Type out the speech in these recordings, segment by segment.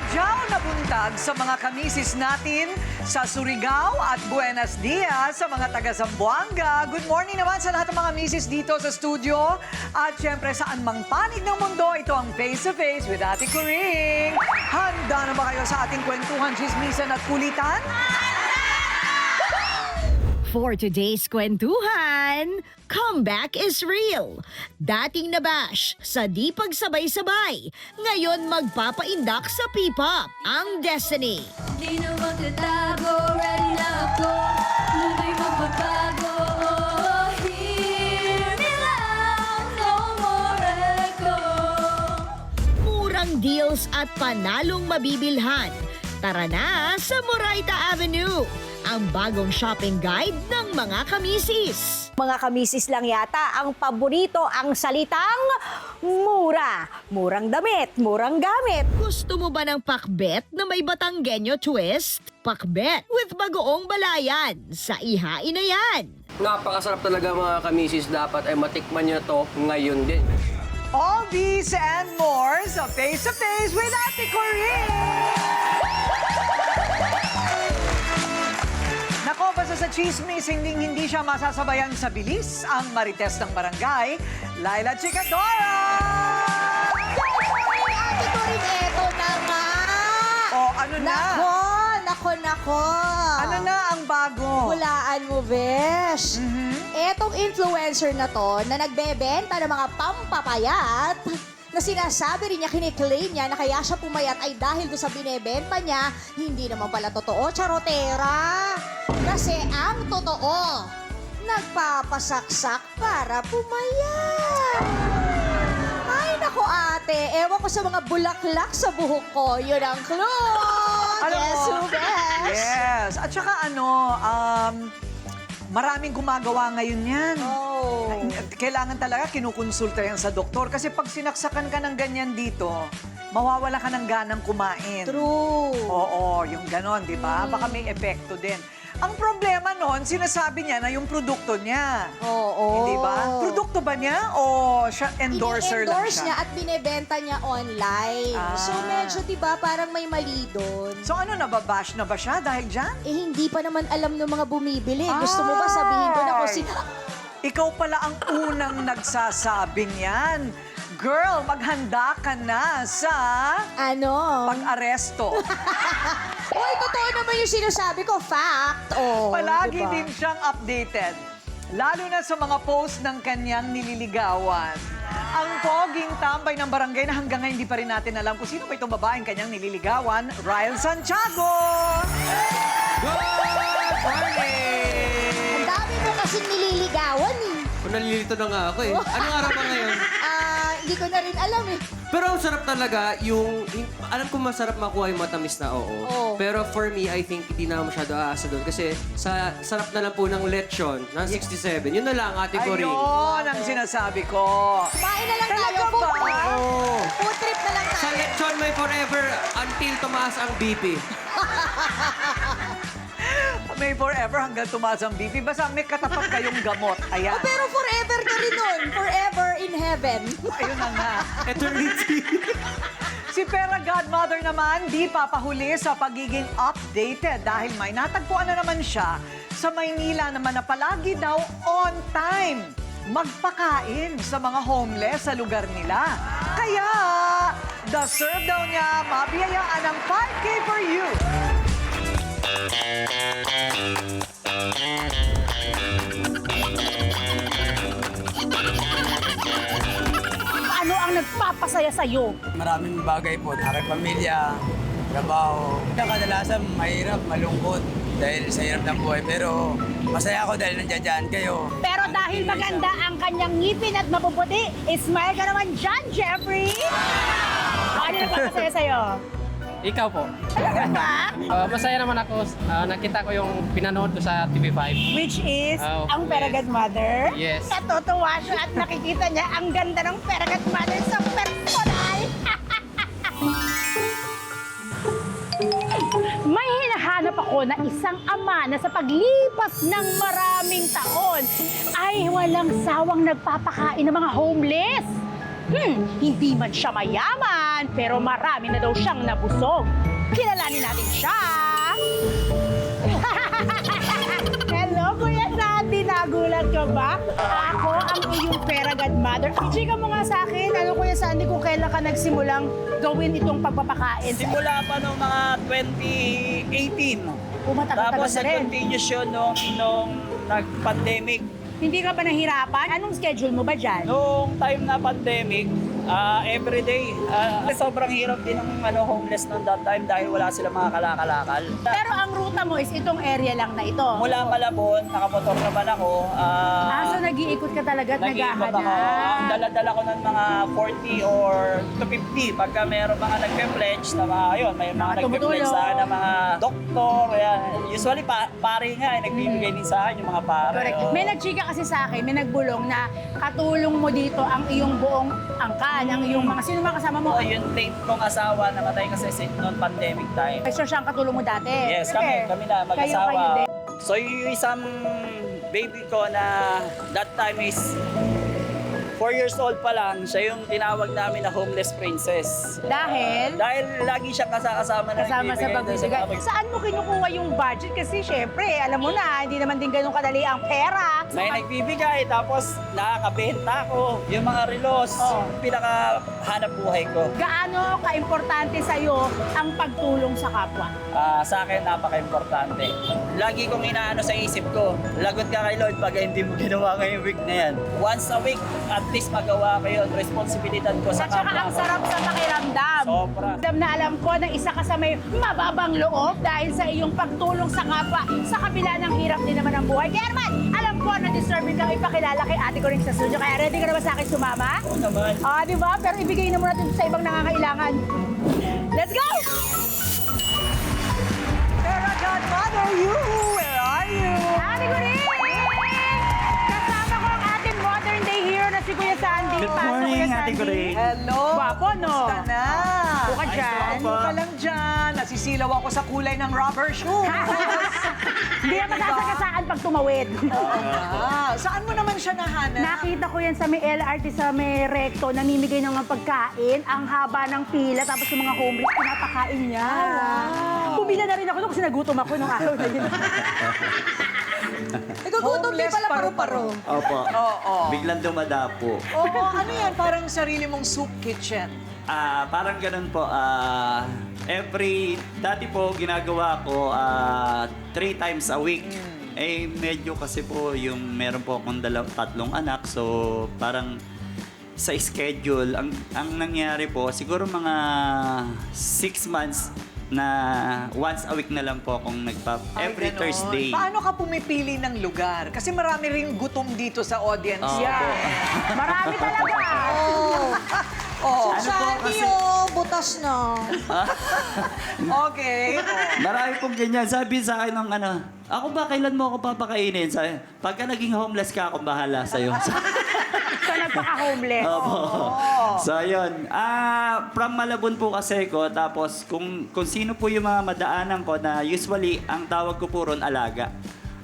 Sadyaw na buntag sa mga kamisis natin sa Surigao at Buenos Dias sa mga taga Zamboanga. Good morning naman sa lahat ng mga misis dito sa studio. At syempre saan mang panig ng mundo, ito ang Face to Face with Ate Coring. Handa na ba kayo sa ating kwentuhan, chismisan at kulitan? For today's kwentuhan, comeback is real. Dating nabash sa di pagsabay-sabay, ngayon magpapaindak sa P-pop ang Destiny. Di na magtatago, ready na ako, muloy magbabago. Hear me loud, no more echo. Murang deals at panalong mabibilhan. Tara na sa Moraita Avenue, ang bagong shopping guide ng mga kamisis. Mga kamisis lang yata ang paborito ang salitang mura. Murang damit, murang gamit. Gusto mo ba ng pakbet na may Batanggenyo twist? Pakbet with bagoong balayan. Sa ihain na yan. Napakasarap talaga mga kamisis. Dapat ay matikman nyo to ngayon din. All these and more sa Face to Face with Ate Coring! Nako, basta sa chismis, hindi siya masasabayan sa bilis ang marites ng barangay, Laila Chicadora! Ate ko rin, eto na nga. O, ano na? Nako. Ano na ang bago? Hulaan mo, Besh. Etong influencer na to na nagbebenta ng mga pampapayat na sinasabi rin niya, kiniklaim niya na kaya siya pumayat ay dahil doon sa binebenta niya, hindi naman pala totoo, charotera. Kasi ang totoo, nagpapasaksak para pumayat. Ay, nako ate, ewan ko sa mga bulaklak sa buhok ko, yun ang clue. Alam Yes, mo? Besh. Yes. At saka maraming gumagawa ngayon yan. Oh. Kailangan talaga kinukonsulta yan sa doktor kasi pag sinaksakan ka ng ganyan dito, mawawala ka ng ganang kumain. True. Oo, yung ganon, di ba? Baka may epekto din. Ang problema noon, sinasabi niya na yung produkto niya. Oo. Hindi ba? Produkto ba niya o siya endorser lang Ini-endorse siya? niya at binebenta niya online. Ah. So medyo 'di ba parang may mali doon. So ano, nababash na ba siya dahil dyan? Eh hindi pa naman alam ng mga bumibili. Gusto mo ba sabihin ko na kung si... Ikaw pala ang unang nagsasabing yan. Girl, maghanda ka na sa Ano? pag-aresto. Uy, totoo naman yung sinasabi ko. Fact. Oh, Palagi diba? din siyang updated. Lalo na sa mga post ng kanyang nililigawan. Ang poging tambay ng barangay na hanggang ngayon hindi pa rin natin alam kung sino ba itong babaeng kanyang nililigawan, Ryle Santiago! Good morning! Ang dami mo kasing nililigawan eh. Kung nalilito na nga ako eh. Anong araw ba ngayon? Hindi ko na rin alam eh. Pero ang sarap talaga yung... Alam ko masarap makuha yung matamis na oo. Oo. Pero for me, I think hindi na ako masyado aasa doon. Kasi sa sarap na lang po ng lechon, ng 67. Yun na lang, Ate Coring. Ayun ang sinasabi ko. Kumain na lang tayo. Talaga Food ba? trip. Oo. Food trip na lang Sa tayo. lechon may forever until tumaas ang BP. May forever hanggang tumaas ang BP. Basta may katapat kayong gamot. Ayan. Oh, pero forever ka rin nun. Forever in heaven. Ayun na nga. Eternity. Si Pera Godmother naman, di papahuli sa pagiging updated dahil may natagpuan na naman siya sa Maynila naman na palagi daw on time magpakain sa mga homeless sa lugar nila. Kaya, deserve daw niya mabiyayaan ng 5K for you. Ano ang nagpapasaya sa'yo? Maraming bagay po, aking pamilya, trabaho. Kadalasan mahirap, malungkot dahil sa hirap ng buhay. Pero masaya ako dahil nandiyan kayo. Pero dahil maganda ang kanyang ngipin at mapuputi, smile ka naman dyan, Jeffrey! Ano nagpapasaya sa'yo? Ikaw po. Talaga ba? Masaya naman ako. Nakita ko yung pinanood ko sa TV5. Which is Oh, ang Paragat Mother. Yes. Natutuwa siya at nakikita niya ang ganda ng Paragat Mother sa personal. May hinahanap ako na isang ama na sa paglipas ng maraming taon ay walang sawang nagpapakain ng mga homeless. Hindi man siya mayaman, naman, pero marami na daw siyang nabusog. Kilalanin natin siya! Hello, Kuya Sandy! Nagulat ka ba? Ako ang iyong Pera Godmother. Chika mo nga sa akin, Kuya Sandy, kung kailan ka nagsimulang gawin itong pagpapakain. Simula pa noong mga 2018. Matagal-tagal Tapos na rin. nag-continuous yun nung nag-pandemic. Hindi ka ba nahirapan? Anong schedule mo ba dyan? Noong time na pandemic, everyday, sobrang hirap din ng homeless noong that time dahil wala silang mga kalakalakal. Pero ang ruta mo is itong area lang na ito. Mula Malabon, nakamotor naman ako. So nag-iikot ka talaga at Nag-iikot ako. naghahanap. Ang dala-dala ko ng mga 40 or to 50 pagka mayroong mga nagpe-pledge na mga, ayun, may mga nagpe-pledge tumutulong. sa akin na mga doktor. Ayan. Usually, pare nga, nagbibigay din sa akin yung mga pare. Correct. Oo. May nagchika kasi sa akin, may nagbulong na katulong mo dito ang iyong buong angkan, ang iyong mga, sino mga kasama mo? Oo, yung late kong asawa, namatay kasi noong pandemic time. So siyang katulong mo dati? Yes, Sige. kami na, Kayo mag-asawa. din. So yung isang baby ko na that time is 4 years old pa lang, siya yung tinawag namin na homeless princess. Dahil? Dahil lagi siyang kasama na Kasama sa pagbibigay. Saan mo kinukuha yung budget? Kasi syempre, alam mo na, hindi naman din ganun kadali ang pera. May nagbibigay, tapos nakakabenta ko. Yung mga relos, pinaka hanap buhay ko. Gaano ka-importante sa'yo ang pagtulong sa kapwa? Sa akin, napaka-importante. Lagi kong inaano sa isip ko, lagot ka kay Lord pag hindi mo ginawa ngayong week na yan. Once a week, at least magawa ko yun. Responsibilidad ko sa At saka kapwa ang ko. sarap sa pakiramdam. Sobra. Alam ko na isa ka sa may mababang loob dahil sa iyong pagtulong sa kapwa sa kabila ng hirap din naman ang buhay. Kaya naman, alam ko na deserving kang ipakilala kay ate ko rin sa studio. Kaya ready ka na ba sa akin sumama? Oo naman. Di ba? Pero ibigay na muna natin sa ibang nangangailangan. Let's go! Pera Godmother, where are you? Ate ko rin! Kasama ko ang ating modern day hero na si Kuya Sandy. Good Pasok, morning, Kuya Ate Sandy. ko rin. Hello. Gwapo, no? Kumusta na? Buka dyan. Ano ka lang dyan? Nasisilaw ako sa kulay ng rubber shoe. Hindi na masasagasaan pag tumawid. Saan mo naman siya nahanap? Nakita ko yan sa may LRT, sa may recto, namimigay ng mga pagkain, ang haba ng pila, tapos yung mga homeless, pinapakain niya. Bumila na rin ako doon kasi nagutom ako nung araw na yun. Igugutom din Homeless pala paru-paro. paru-paro. Opo. Oo. Biglang dumadapo. Oo, ano yan? Parang sarili mong soup kitchen. Parang ganun po. Dati po ginagawa ko 3 times a week. Eh, medyo kasi po yung meron po akong tatlong anak. So, parang sa schedule, ang nangyari po, siguro mga 6 months na once a week na lang po akong Ay, every ganon. Thursday. Paano ka pumipili ng lugar? Kasi marami ring gutom dito sa audience. Oo yan. po. Marami talaga. Oo. Ano po Sandy, kasi- butas na. Okay. Marami pong ganyan. Sabi sa akin ng ako ba, kailan mo ako papakainin? Sabi, pagka naging homeless ka, akong bahala sa'yo. So, nagpaka-homeless. Opo. So, yun. From Malabon po kasi ko. Tapos, kung sino po yung mga madaanan ko na usually, ang tawag ko po ron, alaga.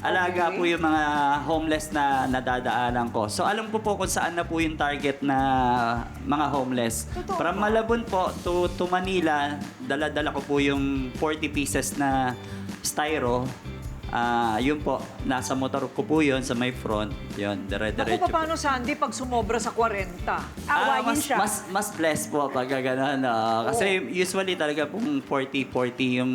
Alaga Okay. po yung mga homeless na nadadaanan ko. So, alam ko po kung saan na po yung target na mga homeless. Totoo From ba? Malabon po to Manila, dala-dala ko po yung 40 pieces na styro. Yun po, nasa motor ko po yun sa may front. Yun, Ako dire-diretso pa paano, Sandy, pag sumobra sa 40? Awayin siya. mas blessed po pag gano'n. Kasi usually talaga pong 40 yung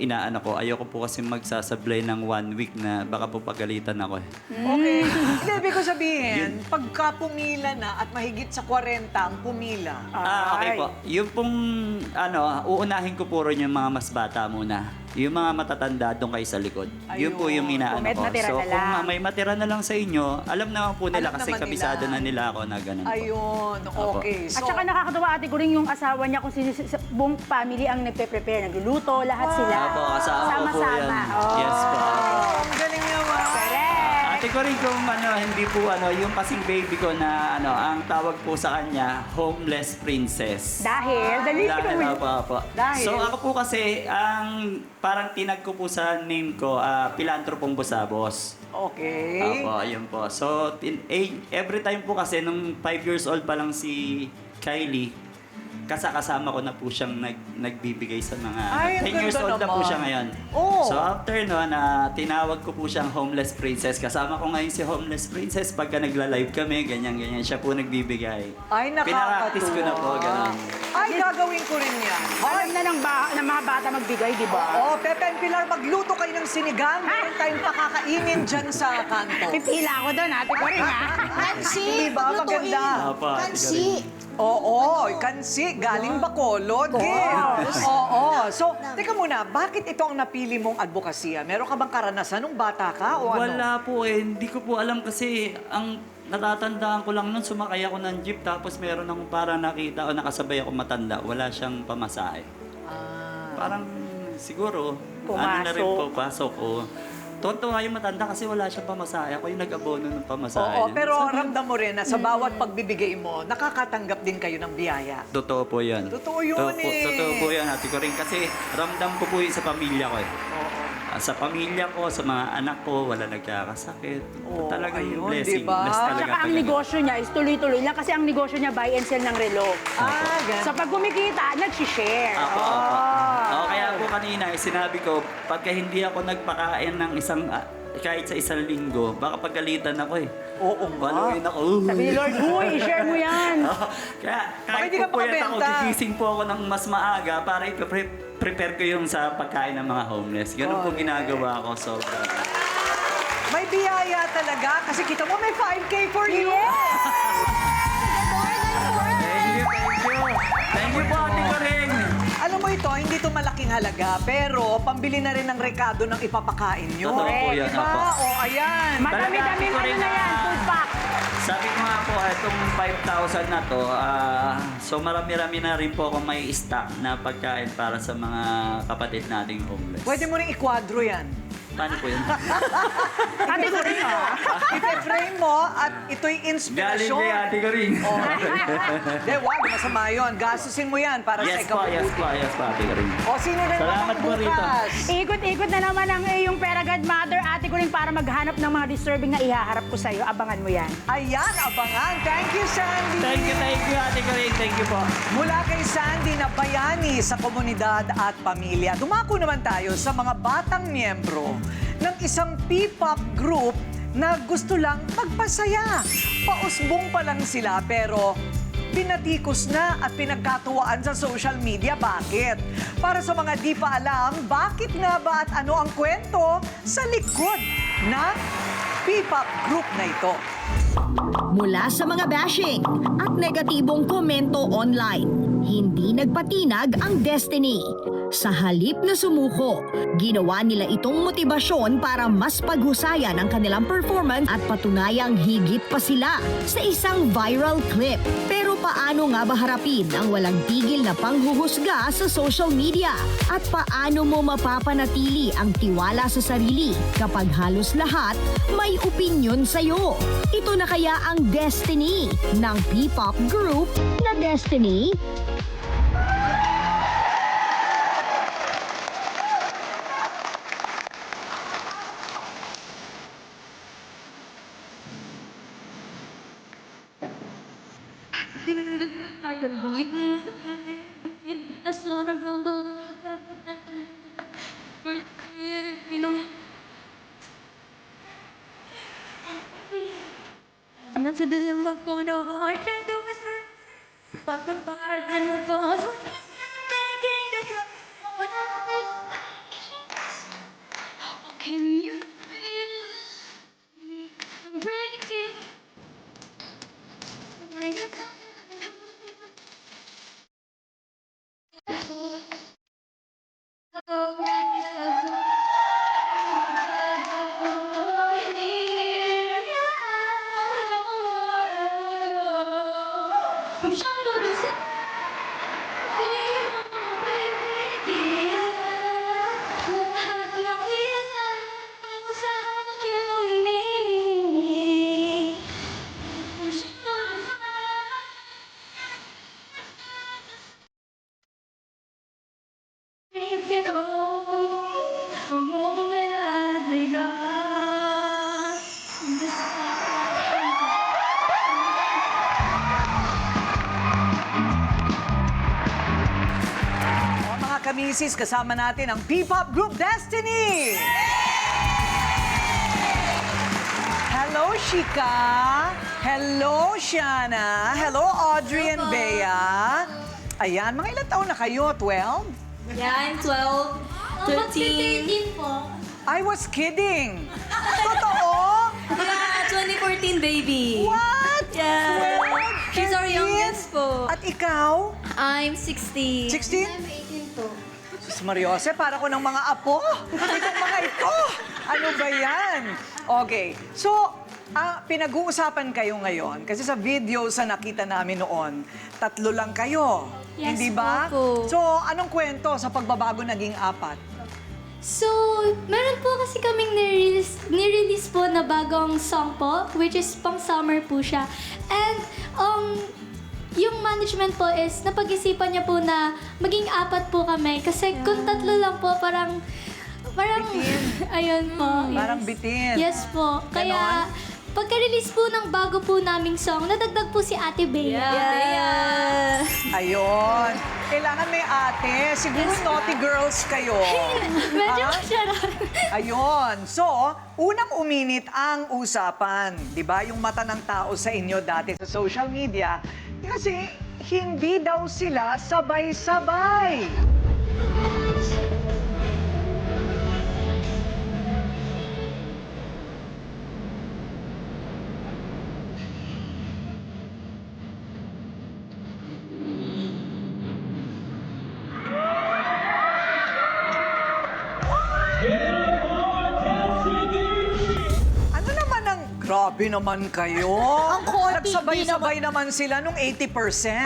inaano ko. Ayoko po kasi magsasablay ng 1 week na baka po pagalitan ako. Okay. Hindi, ibig ko sabihin, pagka pumila na at mahigit sa 40 ang pumila, Okay po. Yung pong uunahin ko po rin yung mga mas bata muna. Yung mga matatanda doon kayo sa likod. Yun po yung inaano Kung may ko. matira So na lang. kung may matira na lang sa inyo, alam naman po nila Alam kasi naman kabisado nila. na nila ako na ganun po. ayun, okay. At saka nakakatawa ate ko rin yung asawa niya kung buong family ang nagpe-prepare, nagluluto, lahat sila. Opo, kasama ko po yan. Sama-sama. Oh. Yes po. Ang galing naman. Correct. Ate ko rin kung hindi po yung kasing baby ko na ang tawag po sa kanya, homeless princess. Dahil, dali ka Dahil, naman. opo. Dahil? So ako po kasi, parang tinag ko po sa name ko, Pilantropong Busabos. Okay. Opo, ayun po. So, every time po kasi, nung 5 years old pa lang si Kylie, kasama ko na po siyang nagbibigay sa mga... Ay, ang 10 years ganda old na po naman. siya ngayon. Oh. So after nun, tinawag ko po siyang homeless princess. Kasama ko ngayon si homeless princess pagka nagla-live kami, ganyan-ganyan. Siya po nagbibigay. Ay, nakakatuwa. Pinaka-practice ko na po, ganun. Ay, gagawin ko rin yan. Alam na ng mga bata magbigay, di ba? Oh, Pepe and Pilar, magluto kayo ng sinigang. Meron tayong pakakainin dyan sa kanto. Pipila ako doon, ate ko rin, ha? Kansi, Diba? paglutuin. Maganda. Apa, Kansi. Oo, kansi, galing Bacolod. Oo. So, teka muna, bakit ito ang napili mong advokasya? Meron ka bang karanasan nung bata ka o ano? Wala po eh. Hindi ko po alam kasi ang natatandaan ko lang nun, sumakay ako ng jeep tapos meron akong para nakita o nakasabay ako matanda. Wala siyang pamasahe. Parang siguro, ano na rin po, pasok o. Tuwan-tuwa yung matanda kasi wala siyang pamasahe. Ako yung nag-abono ng pamasahe. Oo, pero ramdam mo rin na sa bawat pagbibigay mo, nakakatanggap din kayo ng biyaya. Totoo po yan. Totoo yun eh. Totoo po yan, ate ko rin. Kasi ramdam ko po yun sa pamilya ko eh. Sa pamilya ko, sa mga anak ko, wala nagkakasakit. Oo, Talagang ayun, blessing. diba? Bless talaga. Tsaka ang negosyo niya is tuloy-tuloy lang kasi ang negosyo niya buy and sell ng relo. Ganun. So pag kumikita, nag-share. Apo. Kaya po kanina, sinabi ko, pagka hindi ako nagpakain ng kahit sa isang linggo, baka pagalitan ako eh. Oo nga. Baluin ako. Sabi ni Lord, uy, i-share mo yan. Kaya Bakit kahit di ka po puyat ako, makabenta? gigising po ako ng mas maaga para prepare ko yung sa pagkain ng mga homeless. Ganun po ginagawa ko. Sobra. May biyaya talaga kasi kita mo may 5K for you. Thank you po, ate ko rin. Alam mo ito, hindi ito malaking halaga, pero pambili na rin ng rekado ng ipapakain nyo. Totoo po yan, Diba? apo. O, ayan. Madami-dami Talaga, ano na yan, food pack. Sabi ko nga po, itong 5,000 na to, so marami-rami na rin po akong may stock na pagkain para sa mga kapatid nating homeless. Pwede mo rin ikwadro yan. Paano po yun? Ate ko rin, ha? Ipe-frame mo at ito'y Galing inspirasyon. kay ate ko rin. Hindi, wag, masama yun. Gastusin mo yan para sa Yes po, ikabubuti. yes po, ate ko rin. O, sino rin Salamat naman po rito. bukas? Ikot-ikot na naman ang iyong Pera Godmother, ate ko rin para maghanap ng mga deserving na ihaharap ko sa'yo. Abangan mo yan. Ayan, abangan. Thank you, Sandy. Thank you, ate ko rin. Thank you po. Mula kay Sandy na bayani sa komunidad at pamilya, dumako naman tayo sa mga batang miyembro ng isang P-pop group na gusto lang magpasaya. Pausbong pa lang sila pero pinatikos na at pinagkatuwaan sa social media. Bakit? Para sa mga di pa alam, bakit nga ba at ano ang kwento sa likod ng P-pop group na ito? Mula sa mga bashing at negatibong komento online, hindi nagpatinag ang Destiny. Sa halip na sumuko, ginawa nila itong motibasyon para mas paghusayan ang kanilang performance at patunayang higit pa sila sa isang viral clip. Pero paano nga ba harapin ang walang tigil na panghuhusga sa social media? At paano mo mapapanatili ang tiwala sa sarili kapag halos lahat may opinyon sa'yo? Ito na kaya ang Destiny ng P-pop group na Destiny? Can you feel me breaking? I'm trying to say misis, kasama natin ang P-pop group Destiny! Hello, Shika! Hello, Shana! Hello, Audrey and Bea! Ayan, mga ilang taon na kayo? 12? Yeah, I'm 12, 13. po. I was kidding! Totoo? Yeah, 2014 baby. What? Yeah. 12, She's our 13? youngest po. At ikaw? I'm 16. 16? I'm 18 po. Sus Mariose, para ko ng mga apo. Itong mga ito. Ano ba yan? Okay. So, pinag-uusapan kayo ngayon. Kasi sa videos na nakita namin noon, 3 lang kayo. Yes, Hindi ba? opo. So, anong kwento sa pagbabago naging 4? So, meron po kasi kaming nirelease po na bagong song po, which is pang summer po siya. And, yung management po is, napag-isipan niya po na maging 4 po kami. Kasi kung 3 lang po, parang, Bitin. ayun po. Parang yes. bitin. Yes po. Kaya, pagka-release po ng bago po naming song, nadagdag po si Ate Bea. Yeah. Ayun. Kailangan may ate. Siguro naughty girls kayo. Medyo Ha? siya Ayun. So, unang uminit ang usapan. Di ba? Yung mata ng tao sa inyo dati sa social media. Kasi hindi daw sila sabay-sabay. Ano naman ang grabe naman kayo? Ang konti, Nagsabay-sabay naman sila nung 80%.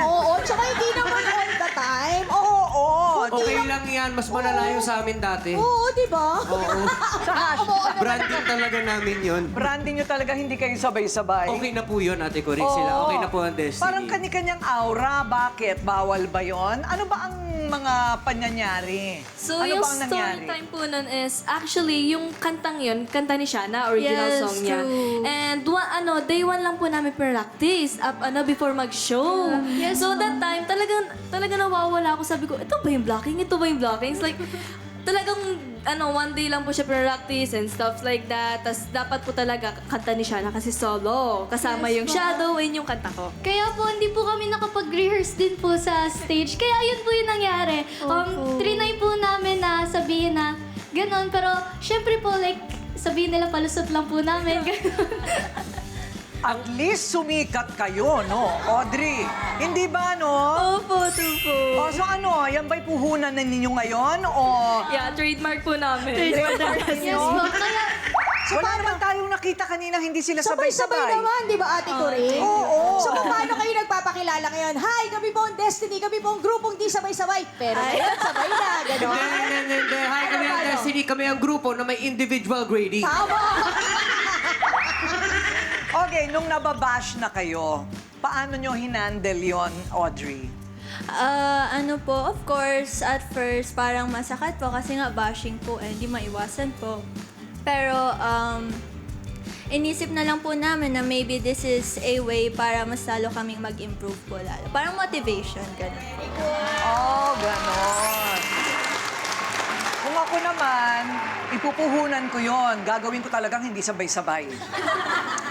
Oo, tsaka hindi naman all the time. Oo. Okay lang yan. Mas malalayo sa amin dati. Oo, di ba? Oo. Sa hashtag. Branding talaga namin yun. Branding nyo talaga hindi kayo sabay-sabay. Okay na po yun, Ate Corik sila. Oo. Okay na po ang Destiny. Parang kani-kanyang aura. Bakit? Bawal ba yon? Ano ba ang mga panyanyari? So, ano yung ba ang nangyari? story time po nun is, actually, yung kantang yun, kanta ni Shana, original Yes, song niya. true. And day one lang po namin practice, before mag-show. Yes, So, that time, talagang nawawala ako. Sabi ko, ito ba yung blocking? Ito ba yung blocking? It's like, talagang, one day lang po siya practice and stuff like that. Tapos, dapat po talaga kanta ni Shana kasi solo. Kasama yung shadow and yung kanta ko. Kaya po, hindi po kami nakapag-rehearse din po sa stage. Kaya yun po yung nangyari. Trinay po namin na sabihin na ganon. Pero, syempre po, like, sabihin nila palusot lang po namin. At least sumikat kayo, no? Audrey, hindi ba, no? Opo, true po. O, so ano, yan ba'y puhunan na ninyo ngayon? O Yeah, trademark po namin. Yes po. Kaya, wala naman tayong nakita kanina hindi sila Sabay-sabay sabay-sabay? naman, di ba, Ate Corinne? Oo. So, paano kayo nagpapakilala ngayon? Hi, kami po ang Destiny, kami po ang grupong di sabay-sabay. Pero ngayon, sabay na, gano'n. Hindi. Hi, kami ang Ano? Destiny. Kami ang grupo na may individual grading. Tama! Okay, nung nababash na kayo, paano nyo hinandle yon, Audrey? Of course, at first, parang masakit po kasi nga bashing po eh, hindi maiwasan po. Pero, inisip na lang po namin na maybe this is a way para mas lalo kaming mag-improve po lalo. Parang motivation, ganun po. Oh, ganon. Kung ako naman, ipupuhunan ko yon. Gagawin ko talagang hindi sabay-sabay.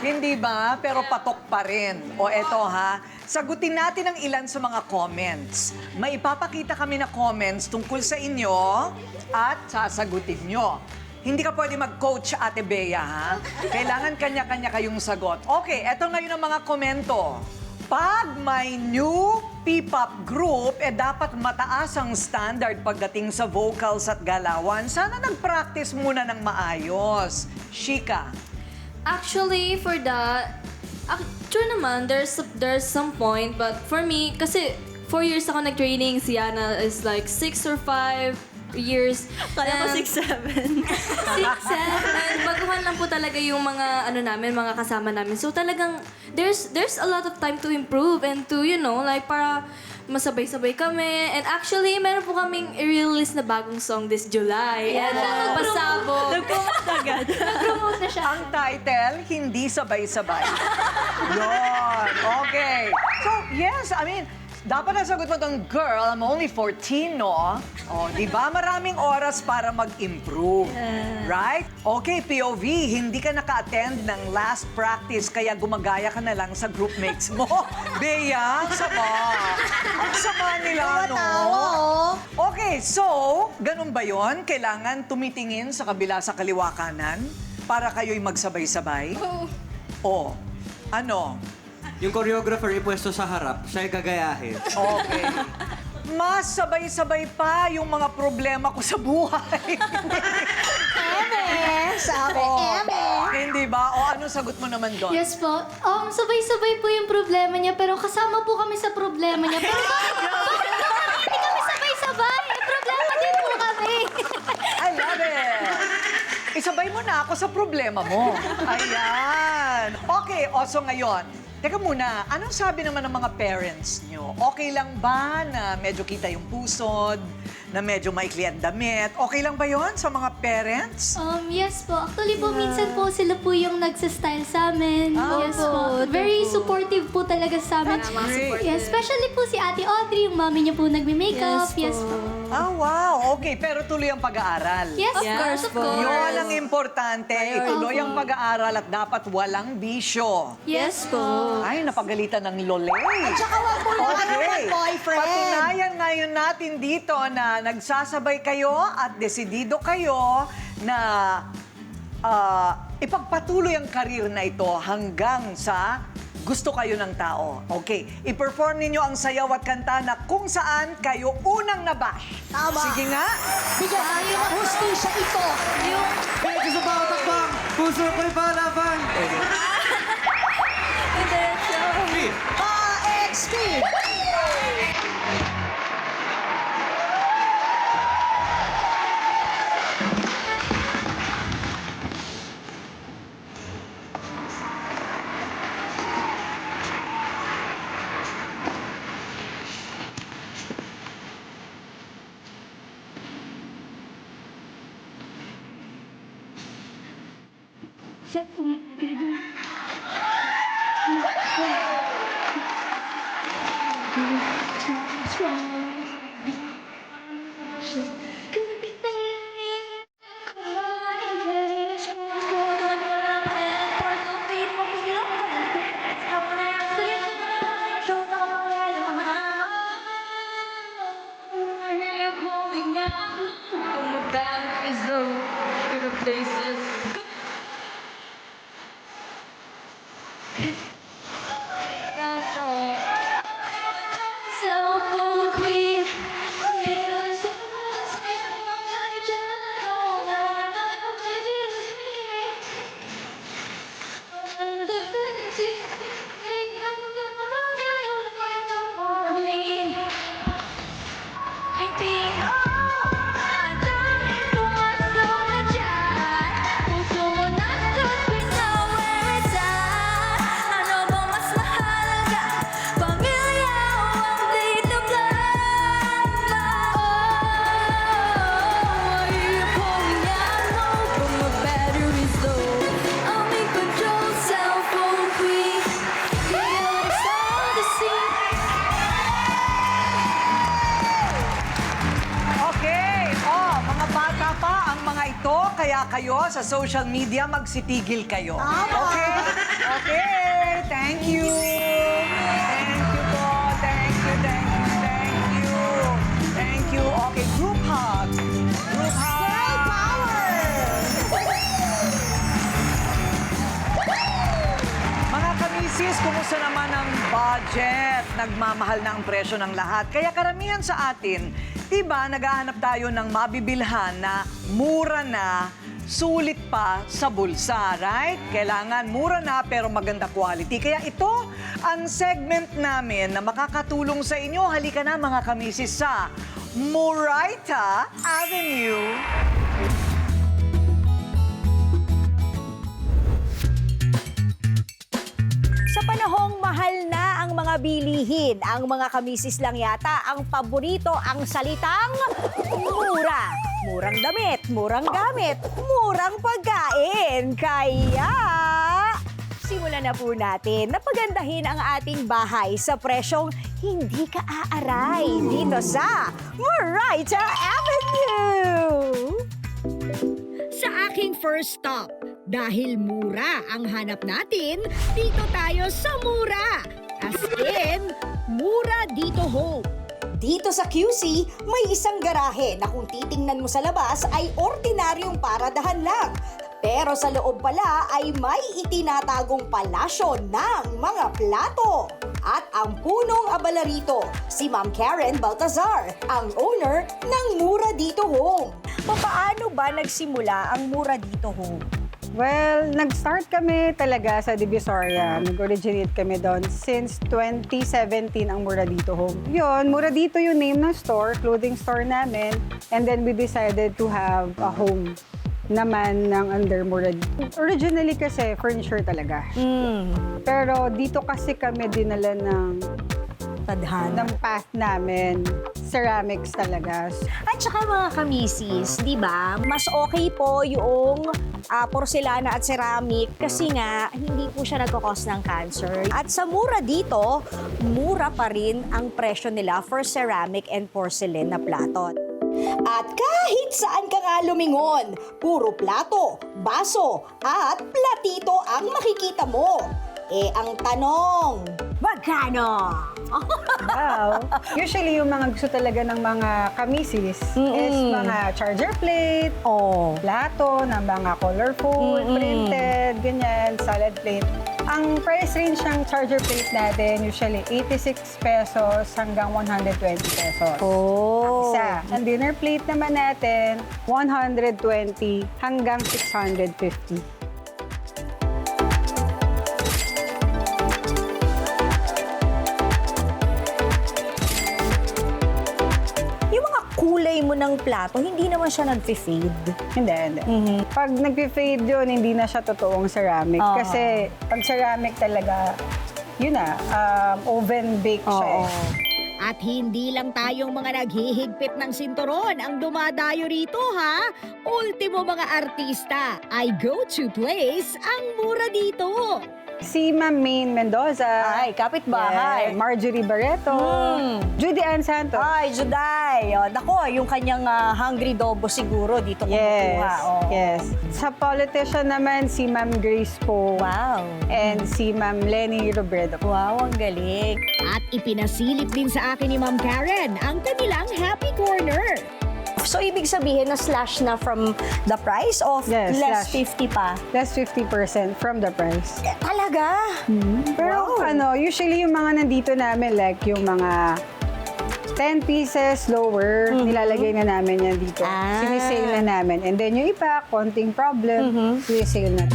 Hindi ba? Pero patok pa rin. O eto ha, sagutin natin ang ilan sa mga comments. May ipapakita kami na comments tungkol sa inyo at sasagutin nyo. Hindi ka pwede mag-coach, Ate Bea, ha? Kailangan kanya-kanya kayong sagot. Okay, eto ngayon ang mga komento. Pag may new P-pop group, dapat mataas ang standard pagdating sa vocals at galawan. Sana nag-practice muna ng maayos. Shika. Actually, for that, true naman, there's some point, but for me, kasi 4 years ako nag-training, si Yana is like 6 or 5 years. Kaya ko 6'7". 6'7". And baguhan lang po talaga yung mga mga kasama namin. So talagang there's a lot of time to improve and to para masabay-sabay kami. And actually, meron po kaming i-release na bagong song this July. And pasabog. Nag-promote agad. nag-promote na siya. Ang title, Hindi Sabay-Sabay. Yon. Okay. So, yes, I mean, Dapat nasagot mo tong girl, I'm only 14, no? O, di ba? Maraming oras para mag-improve. Right? Okay, POV, hindi ka naka-attend ng last practice, kaya gumagaya ka na lang sa groupmates mo. Bea, ang sama. Ang sama nila, no? Okay, so, ganun ba yon? Kailangan tumitingin sa kabila sa kaliwa kanan para kayo'y magsabay-sabay? O, ano? Yung choreographer ipwesto sa harap, siya yung gagayahin. Okay. Mas sabay-sabay pa yung mga problema ko sa buhay. Sabi, Hindi ba? O ano sagot mo naman doon? Yes po. Sabay-sabay po yung problema niya, pero kasama po kami sa problema niya. Pero bakit hindi kami sabay-sabay? Problema din po kami. I love it! Isabay mo na ako sa problema mo. Ayan. Okay, so ngayon, teka muna, anong sabi naman ng mga parents nyo? Okay lang ba na medyo kita yung pusod, na medyo maikli ang damit? Okay lang ba yon sa mga parents? Yes po. Actually po, minsan po sila po yung nagsistyle sa amin. Yes po. Very supportive po talaga sa amin. great. Yes, especially po si Ate Audrey, yung mami niya po nagme-makeup. Yes po. Ah, wow. Okay, pero tuloy ang pag-aaral. Yes, of course. Yun ang importante. Ituloy ang pag-aaral at dapat walang bisyo. Yes po. Ay, napagalitan ng lole. At saka wag mo yung ano, boyfriend. Patunayan ngayon natin dito na nagsasabay kayo at desidido kayo na ipagpatuloy ang karir na ito hanggang sa gusto kayo ng tao. Okay, i-perform ninyo ang sayaw at kanta na kung saan kayo unang nabash. Tama. Sige nga. Bigyan tayo ng hustisya ito. Pwede sa bawat takbang, puso ko'y palaban. Pa-XP! Kaya kayo sa social media, magsitigil kayo. Okay? Okay. Thank you. Thank you po. Thank you, thank you, thank you. Thank you. Okay, group hug. Group hug. Girl power! Mga kamisis, kumusta naman ang budget? Nagmamahal na ang presyo ng lahat. Kaya karamihan sa atin, diba, naghahanap tayo ng mabibilhan na mura na, sulit pa sa bulsa, right? Kailangan mura na pero maganda quality. Kaya ito ang segment namin na makakatulong sa inyo. Halika na mga kamisis sa Murayta Avenue. Sa panahong mahal na ang mga bilihin, ang mga kamisis lang yata ang paborito ang salitang mura. Murang damit, murang gamit, murang pagkain. Kaya, simulan na po natin na pagandahin ang ating bahay sa presyong hindi ka aaray dito sa Moraita Avenue. Sa aking first stop, dahil mura ang hanap natin, dito tayo sa mura. As in, mura dito home. Dito sa QC, may isang garahe na kung titingnan mo sa labas ay ordinaryong paradahan lang. Pero sa loob pala ay may itinatagong palasyo ng mga plato. At ang punong abala rito, si Ma'am Karen Baltazar, ang owner ng Mura Dito Home. Paano ba nagsimula ang Mura Dito Home? Well, nag-start kami talaga sa Divisoria. Nag-originate kami doon since 2017 ang Mura Dito Home. Yun, Mura Dito yung name ng store, clothing store namin. And then we decided to have a home naman ng under Mura Dito. Originally kasi furniture talaga. Pero dito kasi kami dinala ng Tadhana. ng path namin. Ceramics talaga. At saka mga kamisis, di ba? Mas okay po yung porcelana at ceramic kasi nga hindi po siya nagkakos ng cancer. At sa Mura Dito, mura pa rin ang presyo nila for ceramic and porcelain na plato. At kahit saan ka nga lumingon, puro plato, baso at platito ang makikita mo. Ang tanong, magkano? Wow! Usually, yung mga gusto talaga ng mga kamisis is mga charger plate, plato na mga colorful, printed, ganyan, solid plate. Ang price range ng charger plate natin, usually 86 pesos hanggang 120 pesos. Isa. Ang dinner plate naman natin, 120 hanggang 650. Kulay mo ng plato, hindi naman siya nag-fade. Hindi. Pag nag-fade yun, hindi na siya totoong ceramic. Kasi pag ceramic talaga, yun na, oven bake siya eh. At hindi lang tayong mga naghihigpit ng sinturon ang dumadayo rito, ha? Ultimo mga artista ay go-to place ang Mura Dito. Si Ma'am Maine Mendoza. Ay, kapitbahay. Yeah, Marjorie Barreto. Judy Ann Santos. Ay, Juday. Nako, yung kanyang hungry dobo siguro dito kumukuha. Yes. Sa politician naman, si Ma'am Grace Po. Wow. And si Ma'am Lenny Robredo. Wow, ang galing. At ipinasilip din sa akin ni Ma'am Karen ang kanilang happy corner. So, ibig sabihin na slash na from the price of Yes, less slash. 50 pa? Less 50% from the price. Talaga? Pero usually yung mga nandito namin, like yung mga 10 pieces lower, nilalagay na namin yan dito. Sinisale na namin. And then yung iba, konting problem, sinisale na.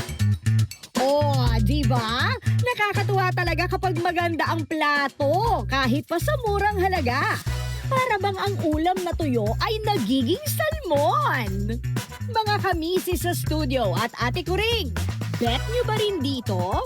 Di ba? Nakakatuwa talaga kapag maganda ang plato, kahit pa sa murang halaga. Para bang ang ulam na tuyo ay nagiging salmon? Mga kamisis sa studio at Ate Kuring, bet nyo ba rin dito?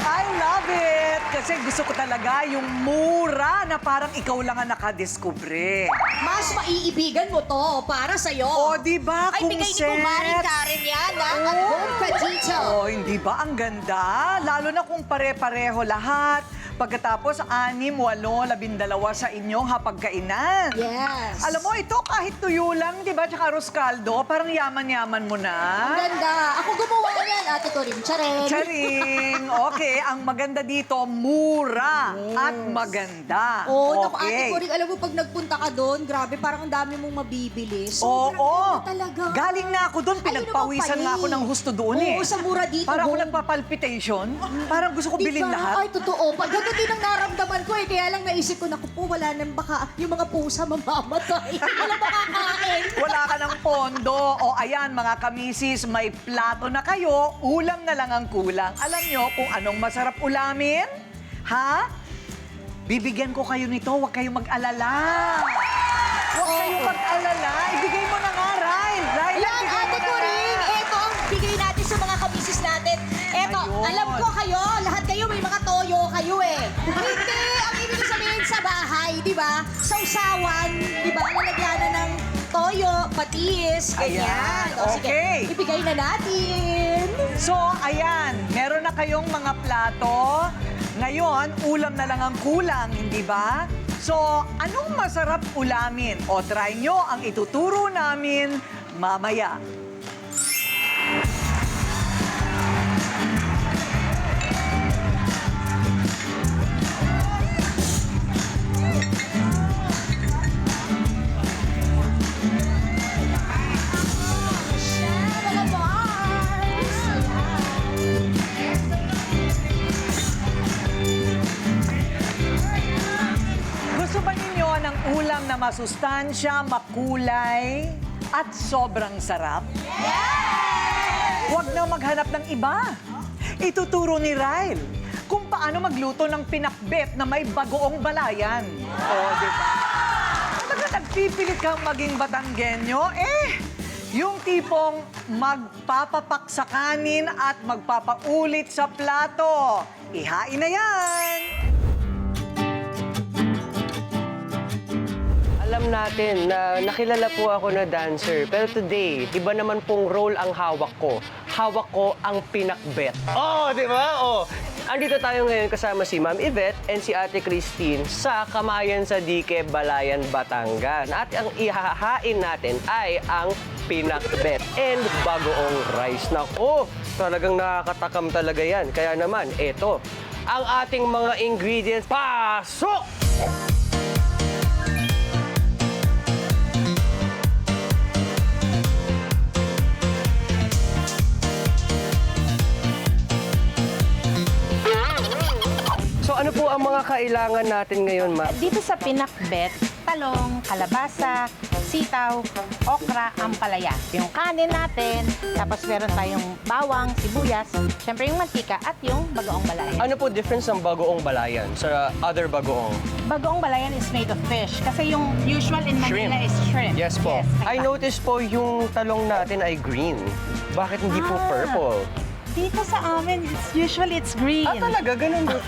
I love it! Kasi gusto ko talaga yung mura na parang ikaw lang ang nakadiskubre. Mas maiibigan mo to para sa'yo. Di ba? Ay, bigay ni Kumaring Karen yan, at home ka dito. Hindi ba ang ganda? Lalo na kung pare-pareho lahat. Pagkatapos, 6, 8, 12 sa inyong hapagkainan. Yes. Alam mo, ito kahit tuyo lang, di ba? Tsaka arroz caldo, parang yaman-yaman mo na. Ang ganda. Ako gumawa niyan, Ate Corinne. Charing. Charing! Okay, ang maganda dito, mura at maganda. Naku, Ate Corinne, alam mo, pag nagpunta ka doon, grabe, parang ang dami mong mabibili. Sobrang ganda talaga. Galing na ako doon, pinagpawisan nga ako ng husto doon eh. Sa Mura Dito. Parang ako nagpapalpitation. Parang gusto ko bilhin lahat. Ay, totoo. Pag ganun din ang naramdaman ko eh. Kaya lang naisip ko, naku po, wala nang baka yung mga pusa mamamatay. Wala makakain. Wala ka ng pondo. Ayan, mga kamisis, may plato na kayo, ulam na lang ang kulang. Alam nyo kung anong masarap ulamin? Ha? Bibigyan ko kayo nito, huwag kayong mag-alala. Huwag kayong mag-alala. Ibigay mo na nga, Ryan. Ryan, Yan, ibigay mo Ate na Corinne, nga. ito ang bigay natin sa mga kamisis natin. Eto, Ayun. alam ko kayo, lahat kayo may mga toyo kayo eh. Hindi, ang ibig sabihin sa bahay, di ba? Sa usawan, di ba? Nalagyanan ng toyo, kamatis. Ganyan. Ayan, O, sige, okay. ibigay na natin. So, ayan, meron na kayong mga plato. Ngayon, ulam na lang ang kulang, hindi ba? So, anong masarap ulamin? O try nyo ang ituturo namin mamaya. Mga bars. Gusto ba ninyo ng ulam na masustansya, makulay, at sobrang sarap? Huwag na maghanap ng iba. Ituturo ni Ryle kung paano magluto ng pinakbet na may bagoong balayan. O, di ba? Talaga nagpipilit kang maging Batanggenyo? Yung tipong magpapapak sa kanin at magpapaulit sa plato. Ihain na yan! Alam natin na nakilala po ako na dancer, pero today, iba naman pong role ang hawak ko. Hawak ko ang pinakbet. Oh, di ba? Oh. Andito tayo ngayon kasama si Ma'am Yvette and si Ate Christine sa Kamayan sa Dique, Balayan, Batangas. At ang ihahain natin ay ang pinakbet and bagoong rice. Nako, talagang nakakatakam talaga yan. Kaya naman, eto, ang ating mga ingredients. Pasok! So ano po ang mga kailangan natin ngayon, ma'am? Dito sa pinakbet, talong, kalabasa, sitaw, okra, ampalaya. Yung kanin natin, tapos meron tayong bawang, sibuyas, syempre yung mantika at yung bagoong balayan. Ano po difference ng bagoong balayan sa other bagoong? Bagoong balayan is made of fish kasi yung usual in Manila is shrimp. Yes po. I noticed po yung talong natin ay green. Bakit hindi po purple? Dito sa amin, usually it's green. Ah, talaga? Ganun ba?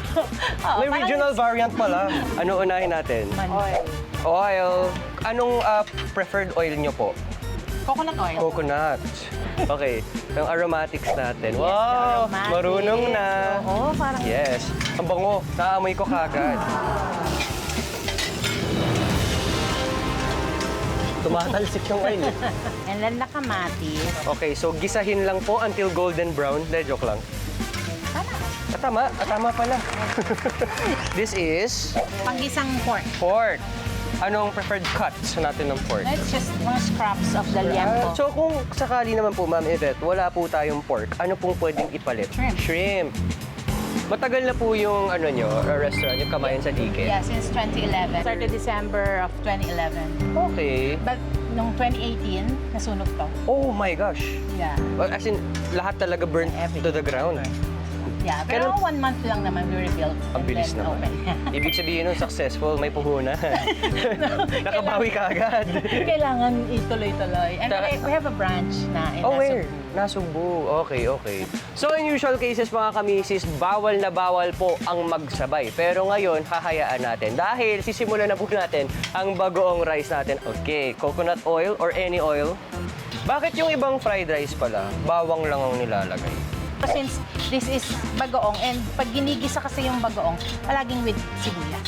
May regional variant pala. Ano unahin natin? Oil. Oil. Anong preferred oil nyo po? Coconut oil. Coconut. Okay. Yung aromatics natin. Wow! aromatics. Marunong na. Oo, parang... Yes. Ang bango. Naamoy ko kagad. Tumatalsik yung oil. And then kamatis. Okay, so gisahin lang po until golden brown. De, joke lang. Tama. Tama pala. This is Panggisang pork. pork. Anong preferred cuts natin ng pork? It's just mga scraps of the liempo. So kung sakali naman po, Ma'am Yvette, wala po tayong pork, ano pong pwedeng ipalit? Shrimp. Shrimp. Matagal na po yung restaurant, yung Kamayan sa Dique. Yeah, since 2011. Started December of 2011. Okay. But nung 2018, nasunog to. Oh my gosh. Yeah. Well, as in, lahat talaga burnt to the ground. Yeah, pero 1 month lang naman we rebuilt. Ang bilis and then naman. open. Ibig sabihin nun, successful, may puhunan. Nakabawi ka agad. Kailangan ituloy-tuloy. And we have a branch na in Oh, where? Nasugbu. Nasugbu. Okay. So, in usual cases, mga kamisis, bawal na bawal po ang magsabay. Pero ngayon, hahayaan natin. Dahil sisimulan na po natin ang bagoong rice natin. Okay, coconut oil or any oil. Bakit yung ibang fried rice pala, bawang lang ang nilalagay? Since this is bagoong and pag ginigisa kasi yung bagoong, palaging with sibuyas.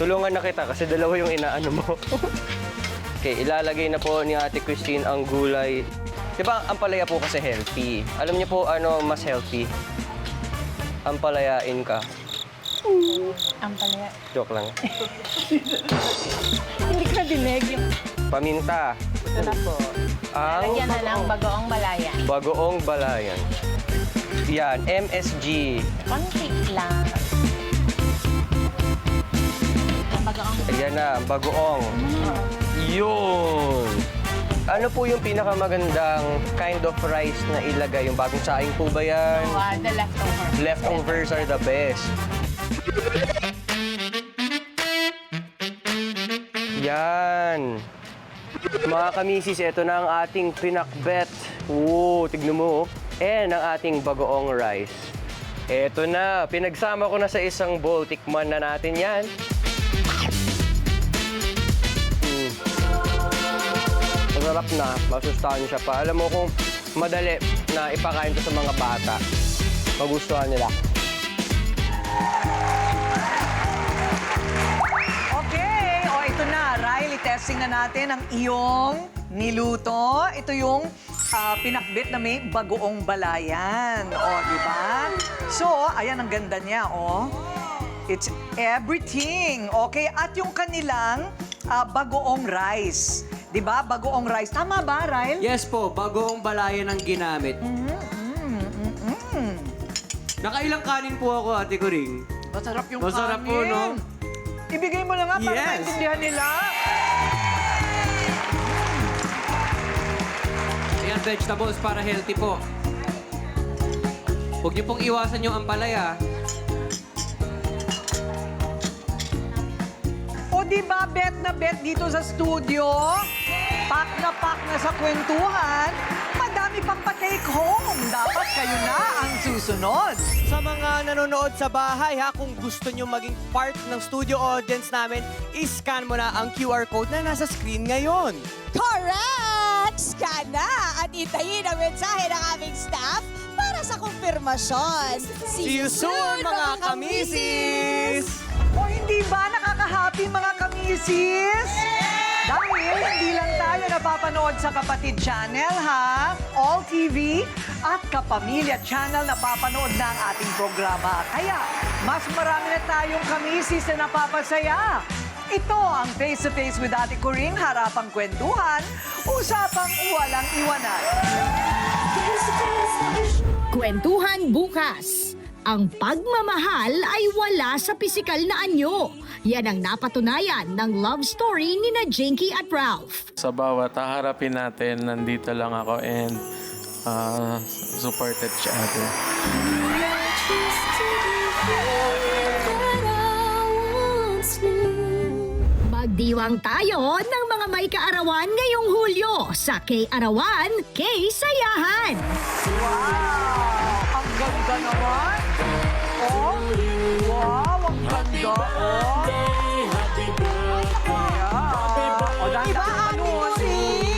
Tulungan na kita kasi dalawa yung inaano mo. Okay, ilalagay na po ni Ate Christine ang gulay. Diba, ang palaya po kasi healthy. Alam niyo po ano mas healthy? Ang palayain ka. Ang palaya. Joke lang. Hindi ko dinig yung... Paminta. Ito na po. Ang Lagyan na ng bagoong balayan. bagoong balayan. Yan, MSG. Konti lang. Ang bagoong Ayan na, bagoong. Yun! Ano po yung pinakamagandang kind of rice na ilagay? Yung bagong saing po ba yan? the leftover. Leftovers are the best. Yan. Mga kamisis, ito na ang ating pinakbet. Oo, tignan mo. And ang ating bagoong rice. Ito na, pinagsama ko na sa isang bowl. Tikman na natin yan. Ang masarap na, masustansya pa. Alam mo kung madali na ipakain to sa mga bata, magustuhan nila. Okay, o ito na. Riley, testing na natin ang iyong niluto. Ito yung pinakbit na may bagoong balayan. O, di ba? So, ayan ang ganda niya, o. It's everything. Okay, at yung kanilang bagoong rice. Di ba? Bagoong rice. Tama ba, Riley? Yes po, bagoong balayan ang ginamit. Nakailang kanin po ako, Ate Coring. Masarap yung Masarap kanin. po, no? Ibigay mo na nga para Yes. maintindihan nila. Ayan, vegetables para healthy po. Huwag niyo pong iwasan yung ampalaya. O di ba bet na bet dito sa studio? Pak na sa kwentuhan. Madami pang pa-take home. Dapat kayo na ang susunod. Sa mga nanonood sa bahay, ha, kung gusto nyo maging part ng studio audience namin, i-scan mo na ang QR code na nasa screen ngayon. Correct! Scan na at itayin ang mensahe ng aming staff para sa kumpirmasyon. See you soon, mga kamisis! O hindi ba nakaka-happy mga kamisis? Dahil hindi lang tayo napapanood sa Kapatid Channel, ha? All TV at Kapamilya Channel napapanood na ang ating programa. Kaya, mas marami na tayong kamisis na napapasaya. Ito ang Face to Face with Ate Coring, harapang kwentuhan, usapang walang iwanan. Kwentuhan bukas. Ang pagmamahal ay wala sa pisikal na anyo. Yan ang napatunayan ng love story ni na Jinky at Ralph. Sa bawat haharapin natin, nandito lang ako and supported siya ate. Magdiwang tayo ng mga may kaarawan ngayong Hulyo sa K-Arawan, K-Sayahan. Wow! Ang ganda naman! Oh! Wow! Ang ganda! Oh! Yeah. O, dahan-dahan manusin.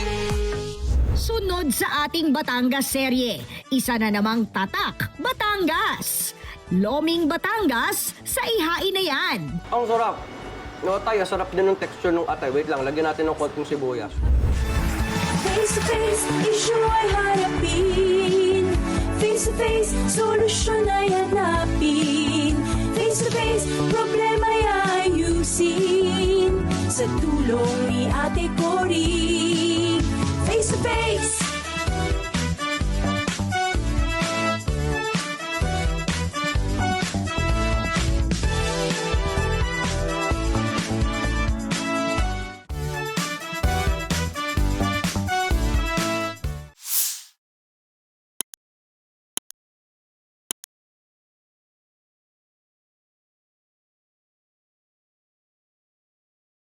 Sunod sa ating Batangas serye, isa na namang Tatak, Batangas. Loming Batangas, sa ihain na yan. Ang sarap. No, tayo, sarap din ng texture ng atay. Wait lang, lagyan natin ng konting sibuyas. Face to face, issue ay harapin. Face to face, solusyon ay hanapin. Face to face, problema ay ayusin. Sa tulong ni Ate Coring.